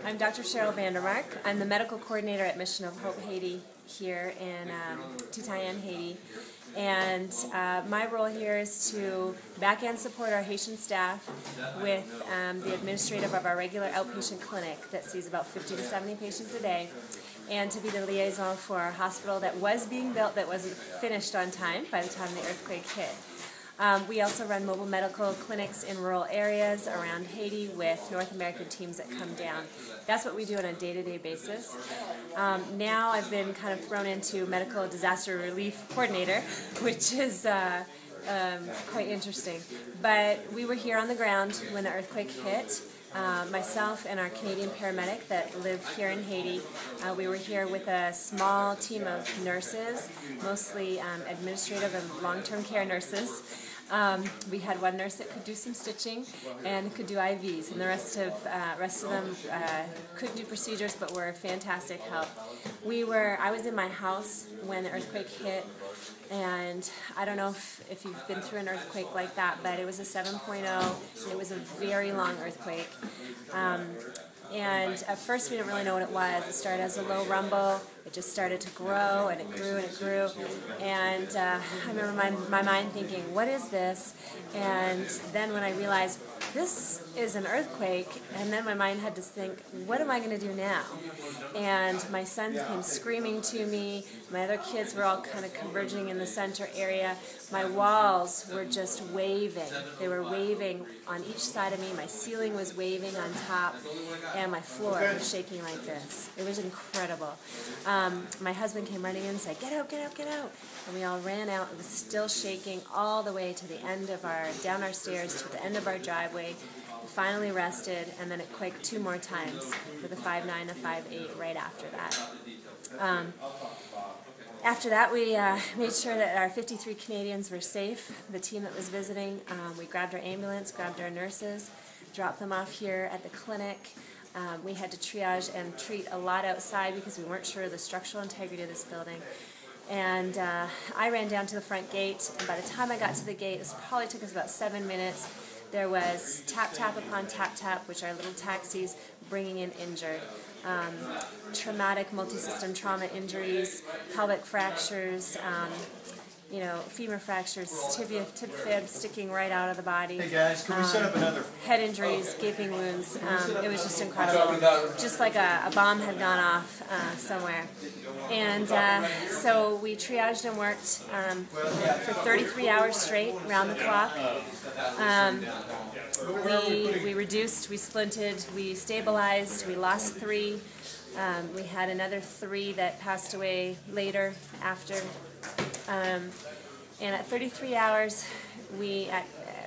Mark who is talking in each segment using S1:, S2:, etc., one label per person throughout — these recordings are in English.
S1: I'm Dr. Cheryl Vandermark. I'm the medical coordinator at Mission of Hope Haiti here in Titayen, Haiti. And my role here is to back-end support our Haitian staff with the administrative of our regular outpatient clinic that sees about 50 to 70 patients a day, and to be the liaison for our hospital that was being built that wasn't finished on time by the time the earthquake hit. We also run mobile medical clinics in rural areas around Haiti with North American teams that come down. That's what we do on a day-to-day basis. Now I've been kind of thrown into medical disaster relief coordinator, which is quite interesting. But we were here on the ground when the earthquake hit. Myself and our Canadian paramedic that live here in Haiti, we were here with a small team of nurses, mostly administrative and long-term care nurses. We had one nurse that could do some stitching and could do IVs, and the rest of them couldn't do procedures but were fantastic help. I was in my house when the earthquake hit, and I don't know if you've been through an earthquake like that, but it was a 7.0, and it was a very long earthquake. And at first we didn't really know what it was. It started as a low rumble. It just started to grow, and it grew, and it grew. And I remember my mind thinking, what is this? And then when I realized, this is an earthquake, and then my mind had to think, what am I going to do now? And my sons came screaming to me. My other kids were all kind of converging in the center area. My walls were just waving. They were waving on each side of me. My ceiling was waving on top, and my floor was shaking like this. It was incredible. My husband came running in and said, get out, get out, get out. And we all ran out. It was still shaking all the way to the end of down our stairs to the end of our driveway. We finally rested, and then it quaked 2 more times with a 5.9, a 5.8 right after that. After that, we made sure that our 53 Canadians were safe. The team that was visiting, we grabbed our ambulance, grabbed our nurses, dropped them off here at the clinic. We had to triage and treat a lot outside because we weren't sure of the structural integrity of this building. And I ran down to the front gate, and by the time I got to the gate, it probably took us about 7 minutes. There was tap, tap upon tap, tap, which are little taxis bringing in injured. Traumatic multi-system trauma injuries, pelvic fractures, femur fractures, tibia, tib fib sticking right out of the body.
S2: Hey guys, can we set up another?
S1: Head injuries, gaping wounds. It was just incredible. Just like a bomb had gone off somewhere. And so we triaged and worked for 33 hours straight, round the clock. We reduced, we splinted, we stabilized, we lost 3. We had another 3 that passed away later after. And at 33 hours,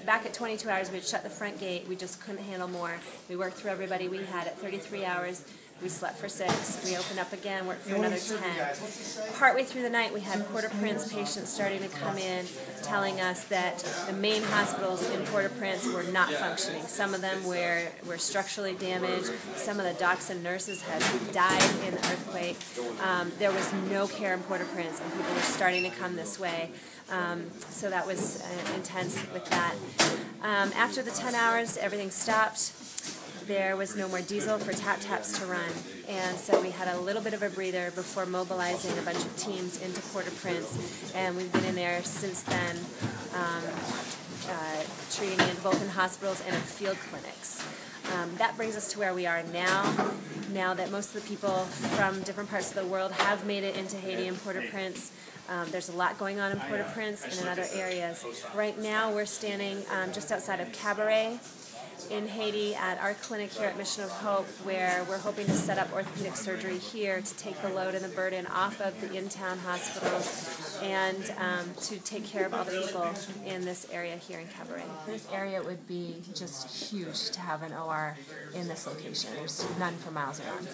S1: back at 22 hours, we had shut the front gate. We just couldn't handle more. We worked through everybody we had at 33 hours. We slept for 6. We opened up again, worked for another 10. Partway through the night, we had Port-au-Prince patients starting to come in, telling us that the main hospitals in Port-au-Prince were not functioning. Some of them were structurally damaged. Some of the docs and nurses had died in the earthquake. There was no care in Port-au-Prince, and people were starting to come this way. So that was intense with that. After the 10 hours, everything stopped. There was no more diesel for tap-taps to run, and so we had a little bit of a breather before mobilizing a bunch of teams into Port-au-Prince, and we've been in there since then, treating both in hospitals and in field clinics. That brings us to where we are now that most of the people from different parts of the world have made it into Haiti and Port-au-Prince. There's a lot going on in Port-au-Prince and in other areas. Right now we're standing just outside of Cabaret in Haiti at our clinic here at Mission of Hope, where we're hoping to set up orthopedic surgery here to take the load and the burden off of the in-town hospitals and to take care of all the people in this area here in Cabaret. This area would be just huge to have an OR in this location. There's none for miles around.